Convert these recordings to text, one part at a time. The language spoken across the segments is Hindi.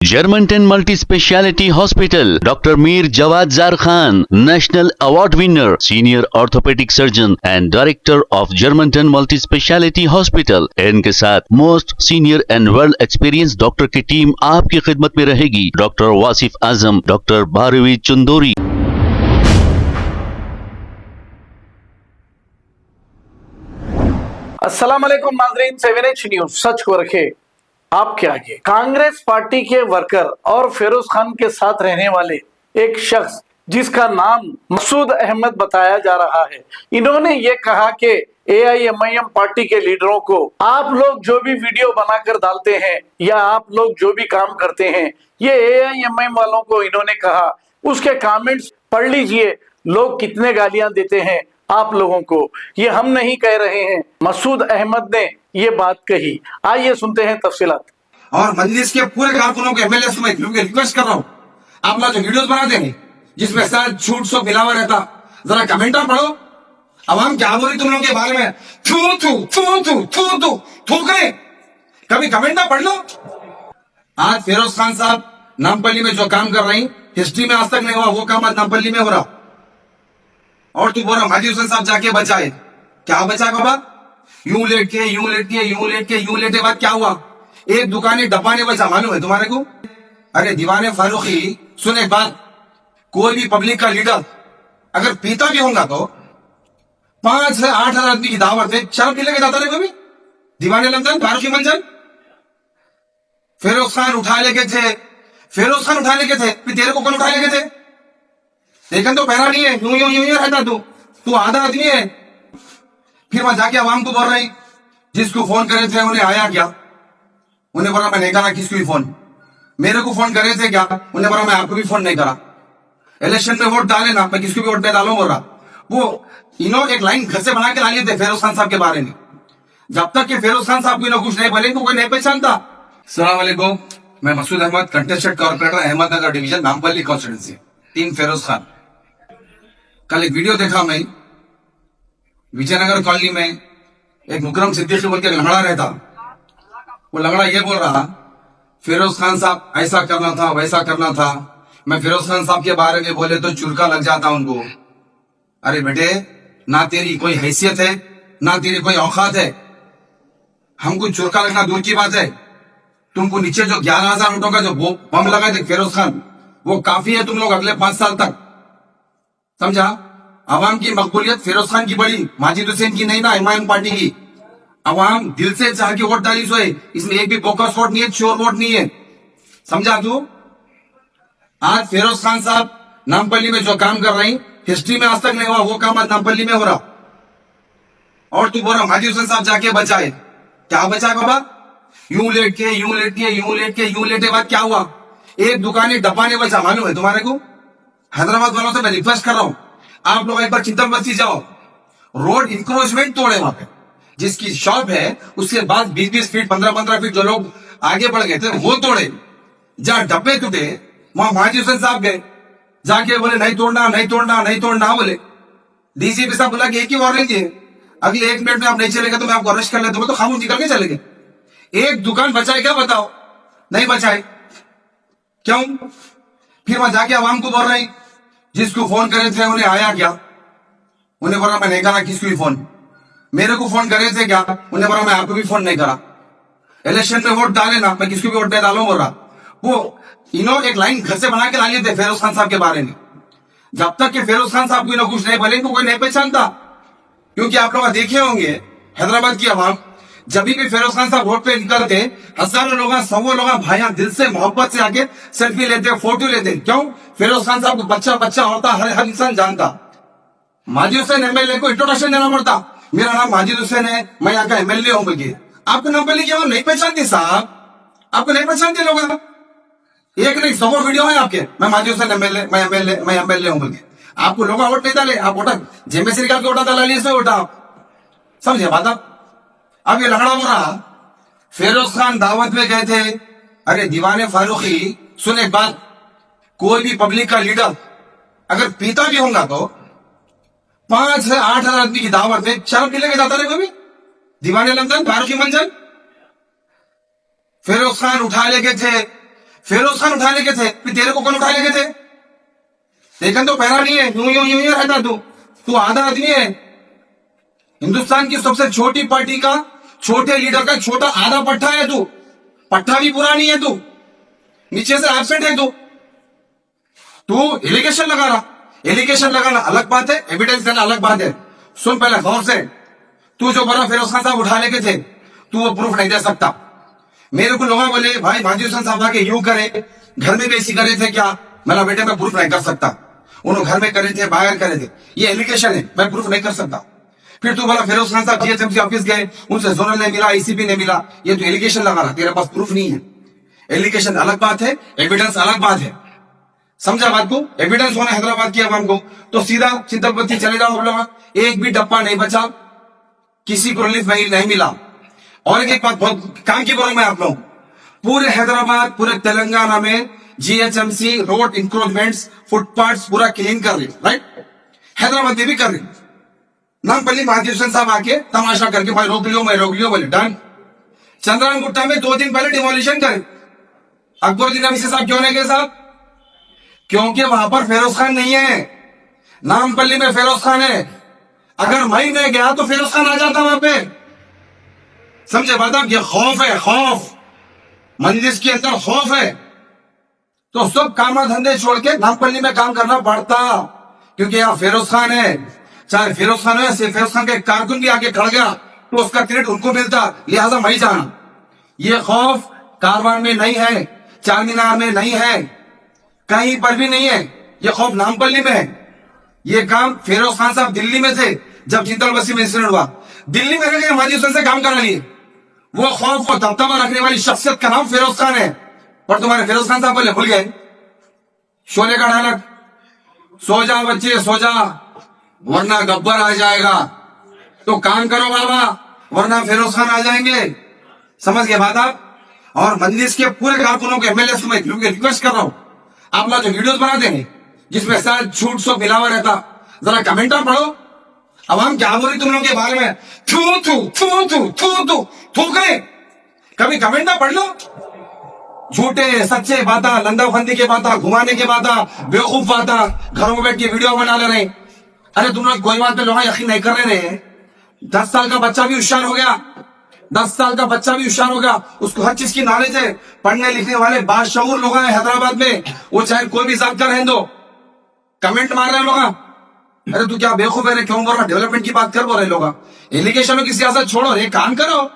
Germantown Multi Speciality Hospital, Dr. Mir Jawad Zar Khan, National Award winner, Senior Orthopedic Surgeon and Director of Germantown Multi Speciality Hospital। इनके साथ most senior and world experience doctor की टीम आपकी खिदमत में रहेगी। Doctor Wasif Azam, doctor Bharvi Chandori. अस्सलाम वालेकुम नाज़रीन, 7H न्यूज सच को रखे आपके आगे। कांग्रेस पार्टी के वर्कर और फिरोज खान के साथ रहने वाले एक शख्स जिसका नाम मसूद अहमद बताया जा रहा है, इन्होंने ये कहा कि AIMIM पार्टी के लीडरों को आप लोग जो भी वीडियो बनाकर डालते हैं या आप लोग जो भी काम करते हैं, ये AIMIM वालों को इन्होंने कहा उसके कमेंट्स पढ़ लीजिए, लोग कितने गालियां देते हैं आप लोगों को। ये हम नहीं कह रहे हैं, मसूद अहमद ने ये बात कही। आइए सुनते हैं तफसीलात। और मजलिस के पूरे कारकुनों को MLA को मैं रिक्वेस्ट कर रहा हूँ, आप लोग जो वीडियोस बनाते हैं जिसमें शायद झूठ सो मिलावा रहता, जरा कमेंटा पढ़ो। अवाम क्या बोली तुम लोगों के बारे में, थू थू थू थू थू थू थूक रहे, कभी कमेंटा पढ़ लो। आज फिरोज खान साहब नामपल्ली में जो काम कर रही, हिस्ट्री में आज तक नहीं हुआ वो काम आज नामपल्ली में हो रहा। और तू बोल रहा माजी हुसैन साहब जाके बचाए, क्या बचा बाबा? यूं लेट के यूं लेट के यूं लेट के यूं लेटे बाद क्या हुआ? एक दुकानी डब्बाने बचा, मालूम है तुम्हारे को? अरे दीवाने फारूकी, सुन एक बात, कोई भी पब्लिक का लीडर अगर पीता भी होगा तो 5 से 8 हजार आदमी की दावत में शराब पी लेके जाता रहे कभी? दीवाने लंदन फारूकी मंजन फिरोज खान उठा लेके थे, फिरोज खान उठा लेके थे, फिर तेरे को कौन उठा लेके थे? लेकिन तो पहरा नहीं है, यूं यूं यूं रहता तू आधा आदमी है। फिर वहां जाके आवाम को बोल रही, जिसको फोन करे थे उन्हें आया क्या? उन्हें बोला मैं नहीं करा किसको भी फोन, मेरे को फोन करे थे क्या? उन्हें बोला मैं आपको भी फोन नहीं करा। इलेक्शन में वोट डाले ना, मैं किसको भी वोट नहीं डालू बोल रहा। वो इन्होंने एक लाइन घर से बना के ला लिए थे फिरोज खान साहब के बारे में। जब तक कि फिरोज खान साहब को कुछ नहीं बोले तो कोई नहीं पहचानता। अस्सलाम वालेकुम, मैं Masood Ahmed, contested corporator, Ahmednagar division, Nampally constituency, team Firoz Khan. कल एक वीडियो देखा मैं, विजयनगर कॉलोनी में एक मुकरम सिद्दीकी बोल के लंगड़ा रहता, वो लंगड़ा ये बोल रहा फिरोज खान साहब ऐसा करना था वैसा करना था। मैं फिरोज खान साहब के बारे में बोले तो चुरका लग जाता उनको। अरे बेटे, ना तेरी कोई हैसियत है ना तेरी कोई औकात है, हमको चुरका लगना दूर की बात है। तुमको नीचे जो 11,000 नोटों का जो बम लगा थे फिरोज खान, वो काफी है तुम लोग अगले 5 साल तक, समझा? अवाम की मकबूलियत फिरोज खान की बड़ी, माजिद हुसैन की नहीं ना, MIM पार्टी की। अवाम दिल से चाह के वोट डाली सोए, इसमें एक भी बोकस वोट नहीं है, चोर वोट नहीं है, समझा तू? आज फिरोज खान साहब नामपल्ली में जो काम कर रही, हिस्ट्री में आज तक नहीं हुआ वो काम आज नामपल्ली में हो रहा। और तू बोल रहा माजी हुसैन साहब जाके बचाए, क्या बचा बाबा? यूं लेट के यूं लेट के यूं लेट के यूं लेटे बाद क्या हुआ? एक दुकानी डब्बाने बचा, मालूम है तुम्हारे को? हैदराबाद वालों से मैं रिक्वेस्ट कर रहा हूं, आप लोग एक बार चिंतन बस्ती जाओ, रोड इंक्रोचमेंट तोड़े वहां पे, जिसकी शॉप है उसके बाद 20-20 फीट 15-15 फीट जो लोग आगे बढ़ गए थे वो तोड़े। जहां डब्बे टूटे वहां माजी हुसैन साहब गए, जाके बोले नहीं तोड़ना नहीं तोड़ना नहीं तोड़ना। बोले DGP साहब बोला कि एक ही वार्निंग दिए, अगले 1 मिनट में आप नहीं चलेगा तो मैं आपको अरेस्ट कर लेता हूं। तो खामोश निकल के चले गए। एक दुकान बचाए क्या बताओ? नहीं बचाए, क्यों? फिर वहां जाके आवाम को बोल रही, जिसको फोन करे थे उन्हें आया क्या? उन्हें बोला मैं नहीं करा किसको भी फोन, मेरे को फोन करे थे क्या? उन्हें बोला मैं आपको भी फोन नहीं करा। इलेक्शन में वोट डाले ना, मैं किसको भी वोट नहीं डालू बोल रहा। वो इन्होंने एक लाइन घर से बना के ला लिए थे फिरोज खान साहब के बारे में। जब तक कि फिरोज खान साहब को कुछ नहीं बोले तो कोई नहीं पहचानता। क्योंकि आप लोग देखे होंगे हैदराबाद की आवाम, जब भी फिरोज खान साहब रोड पे निकलते, हजारों लोग 100 लोग भाइयां दिल से मोहब्बत से आके सेल्फी लेते, फोटो लेते। क्यों? फिरोज खान साहब को बच्चा बच्चा होता, हर इंसान जानता। माजिद हुसैन MLA को इंट्रोडक्शन देना पड़ता, मेरा नाम माजिद हुसैन है, मैं यहाँ का MLA हूं बोलिए। आपको नाम बोलिए कि नहीं पहचानते साहब, आपको नहीं पहचानते लोग। एक नहीं 100 वीडियो है आपके, मैं माजिद हुसैन MLA, मैं MLA हूं बोलिए। आपको लोग वोट नहीं डाले, आप वोटा जेमे से निकाल के वोटा डाला लिए, वोटा आप समझे बात? अब ये लंगड़ा बोल रहा फिरोज खान दावत में गए थे। अरे दीवाने फारूकी, सुन एक बात, कोई भी पब्लिक का लीडर अगर पीता भी होगा तो 5 से 8 हजार आदमी की दावत में शराब पी लेके जाता रहे कभी? दीवाने लंदन फारूकी मंजन फिरोज खान उठा लेके थे, फिरोज खान उठा लेके थे, फिर तेरे को कौन उठा लेके थे? लेकिन तो पैरा नहीं है, यूं रहता तू आधा आदमी है। हिंदुस्तान की सबसे छोटी पार्टी का छोटे लीडर का छोटा आधा पट्टा है तू, पट्टा भी पूरा नहीं है तू, नीचे से एब्सेंट है तू एलिगेशन लगा रहा। एलिगेशन लगाना अलग बात है, एविडेंस देना अलग बात है। सुन पहले गौर से, तू जो बोला फिरोज खान साहब उठा लेके थे, तू वो प्रूफ नहीं दे सकता। मेरे को लोग बोले भाई माजी हुसैन साहब आके यूं करे, घर में भी ऐसी करे थे क्या? मेरा बेटे मैं प्रूफ नहीं कर सकता, उन्होंने घर में करे थे, बाहर करे थे, ये एलिगेशन है, मैं प्रूफ नहीं कर सकता। फिर तू बोला फिरोज खान साहब जीएचएमसी ऑफिस गए, उनसे जोनल नहीं मिला, आईसीपी नहीं मिला, ये तो एलिगेशन लगा रहा, तेरे पास प्रूफ नहीं है। एलिगेशन अलग बात है, एविडेंस अलग बात है, समझा बात को? एविडेंस होना हैदराबाद की आवाम को, तो सीधा चिंतलपति चले जाओ आप लोग, एक भी डब्बा नहीं बचा, किसी को रिलीफ नहीं मिला। और एक बात बहुत काम की बोलूं मैं आप लोग, पूरे हैदराबाद पूरे तेलंगाना में जीएचएमसी रोड इंक्रोचमेंट्स फुटपाथ्स पूरा क्लीन कर रही, राइट? हैदराबाद में भी कर रही। नामपल्ली माजी हुसैन साहब आके तमाशा करके भाई रोक लियो, मैं रोक लियो, बोले डन। चंद्रान गुट्टा में 2 दिन पहले डिमोलिशन करे। अकबरुद्दीन अवीसी साहब क्यों नहीं गए साहब? क्योंकि वहां पर फिरोज खान नहीं है, नामपल्ली में फिरोज खान है। अगर मैं नहीं गया तो फिरोज खान आ जाता वहां पे, समझे बात? ये खौफ है, खौफ मंजिस के अंदर खौफ है, तो सब काम धंधे छोड़ के नामपल्ली में काम करना पड़ता, क्योंकि यहाँ फिरोज खान है। चाहे फिरोज खान है, फिरोज खान के कारकुन भी आगे खड़ गया तो उसका क्रेडिट उनको मिलता, लिहाजा मैं जाना। ये खौफ कारवान में नहीं है, चार मीनार में नहीं है, कहीं पर भी नहीं है, ये खौफ नामपल्ली में है। ये काम फिरोज खान साहब दिल्ली में थे जब जिंदल बस्ती में इंसिडेंट हुआ, दिल्ली में रह गए माजी हुसैन से काम करा लिए। वो खौफ को दबदबा रखने वाली शख्सियत का नाम फिरोज खान है, पर तुम्हारे फिरोज खान साहब बोले भूल गए। शोले का डायलॉग, सो जा बच्चे सो जा वरना गब्बर आ जाएगा, तो काम करो बाबा वरना फिरोज खान आ जाएंगे। समझ गए बात आप? और मंदिर के पूरे कारकुनों के एमएलए को मैं रिक्वेस्ट कर रहा हूं, आप लोग जो वीडियोस बनाते हैं जिसमें शायद झूठ सो मिलावा रहता, जरा कमेंटा पढ़ो, अवाम क्या बोल रही तुम लोगों के बारे में, थूक रहे, कभी कमेंटा पढ़ लो। झूठे सच्चे बाता, लंदा फंदी के बाता, घुमाने के बाता, बेवकूफ बाता, घरों में बैठ के वीडियो बना ले रहे। अरे तुम लोग कोई बात पे लोग यकीन नहीं कर रहे। 10 साल का बच्चा भी होशियार हो गया, 10 साल का बच्चा भी होशियार हो गया, उसको हर चीज की नॉलेज है। पढ़ने लिखने वाले बाशऊर लोग हैं हैदराबाद में, वो चाहे कोई भी जात का रहने दो, कमेंट मार रहे लोग। अरे तू क्या बेवकूफ है, क्यों बोल रहा? डेवलपमेंट की बात कर बोल रहे लोग, एलिगेशनों की सियासत छोड़ो, एक काम करो।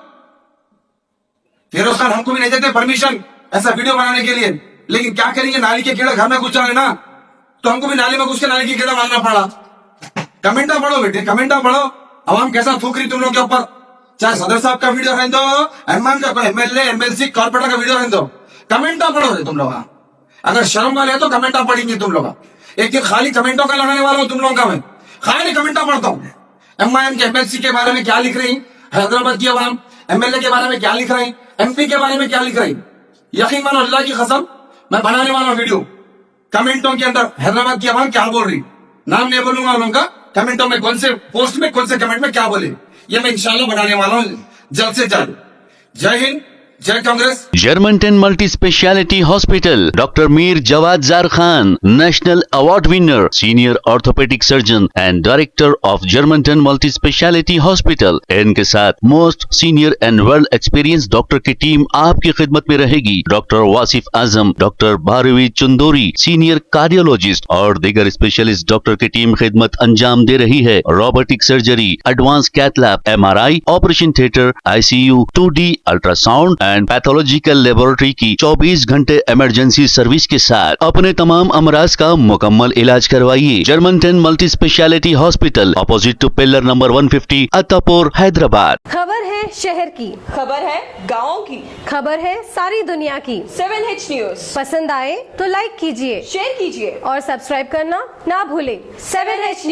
फिरोज खान हमको भी नहीं देते परमिशन ऐसा वीडियो बनाने के लिए, लेकिन क्या करेंगे, नाली के कीड़ा घर में घुस जाए ना, तो हमको भी नाली में घुस के नाली के कीड़ा मारना पड़ा। कमेंटा पढ़ो बेटे, कमेंटा पढ़ो, अवाम कैसा थूक रही तुम लोग के ऊपर। चाहे सदर साहब का वीडियो रहने दो, एमएम का, एमएलए एमएलसी कॉर्पोरेटर का वीडियो रहने दो, कमेंटा पढ़ो रे तुम लोग। अगर शर्म वाले है तो कमेंटा पढ़ेंगे तुम लोग। एक दिन खाली कमेंटों का लगाने वाला हूं तुम लोगों का, मैं खाली कमेंटा पढ़ता हूं। एमआईएम के एमएलसी के बारे में क्या लिख रही हैदराबाद की अवाम, एमएलए के बारे में क्या लिख रही, एमपी के बारे में क्या लिख रही, यकीन मानो अल्लाह की कसम मैं बनाने वाला वीडियो कमेंटों के अंदर हैदराबाद की अवाम क्या बोल रही, नाम नहीं बोलूंगा उनका, कमेंटों में कौन से पोस्ट में कौन से कमेंट में क्या बोले, ये मैं इंशाल्लाह बनाने वाला हूं जल्द से जल्द। जय हिंद, जय Congress. Germantown Multi Speciality Hospital, Dr. Mir Jawad Zar Khan, National Award winner, Senior Orthopedic Surgeon and Director of Germantown Multi Speciality Hospital। इनके साथ most senior and world experience doctor की टीम आपकी खिदमत में रहेगी। Doctor Wasif Azam, doctor Bharvi Chandori, senior cardiologist और दीगर स्पेशलिस्ट डॉक्टर की टीम खिदमत अंजाम दे रही है। Robotic surgery, advance cath lab, MRI, operation theatre, ICU, 2D ultrasound and pathological laboratory की 24 घंटे इमरजेंसी सर्विस के साथ अपने तमाम अमराज का मुकम्मल इलाज करवाइए। Germanten multi speciality hospital, opposite to pillar number 150, Attapur, Hyderabad. खबर है शहर की, खबर है गाँव की, खबर है सारी दुनिया की। 7H न्यूज पसंद आए तो लाइक कीजिए, शेयर कीजिए और सब्सक्राइब करना ना भूलें। 7H news.